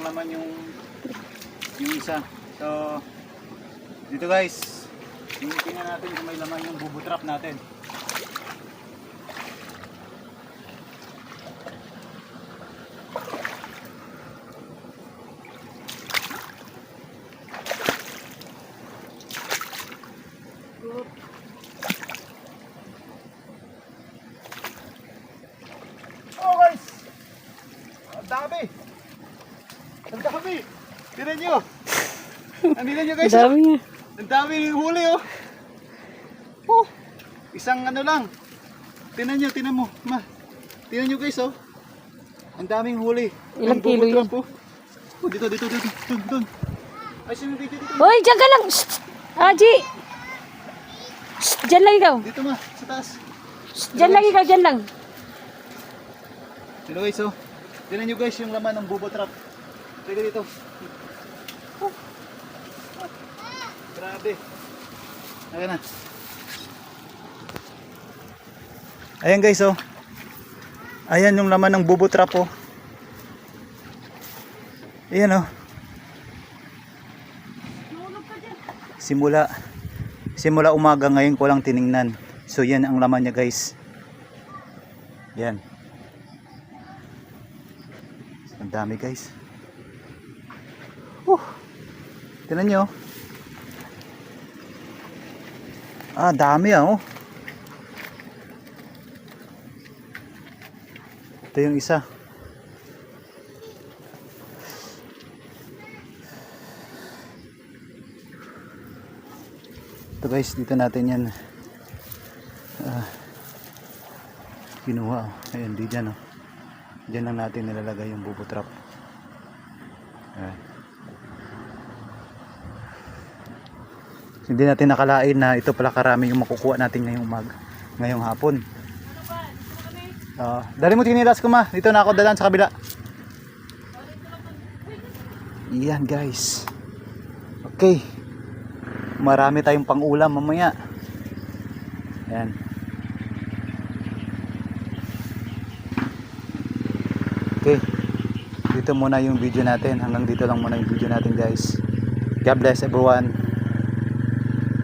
laman yung isa. So dito guys, tingnan natin kung may laman yung bubo trap natin. Oh guys, ang dami. Ang dami. Tignan nyo. Andito nyo guys. Ang dami niya. Ang dami yung huli oh. Oh, isang ano lang. Tignan nyo, tignan mo. Ma, tignan nyo guys oh. Ang daming huli. Ilang kilo yun? Oh, dito. Dun. Ay, sino dito? Hoy, dyan ka lang! Shh! Aji! Shh! Dyan lang ikaw! Dito ma, sa taas. Shh! Dyan lang ikaw, dyan lang! Hello guys oh. Tignan nyo guys yung laman ng bubo trap. Teka dito. Oh. Grabe. Ayan na. Ayan guys oh. Ayan yung laman ng bubo trap oh. Ayan oh. Simula umaga ngayon ko lang tiningnan. So yan ang laman niya guys. Yan. Ang dami guys. Tignan nyo. Ah, dami ah oh. Ito yung isa. Ito guys, dito natin yan kinuha oh. Ayan, di dyan oh. Dyan lang natin nilalagay yung bubo trap. Ayan. Hindi natin nakalain na ito pala karami yung makukuha natin ngayong hapon. Dali mo tinilas ko ma. Dito na ako dalan sa kabila. Iyan guys. Okay. Marami tayong pang-ulam mamaya. Ayan. Okay. Dito muna yung video natin. Hanggang dito lang muna yung video natin guys. God bless everyone.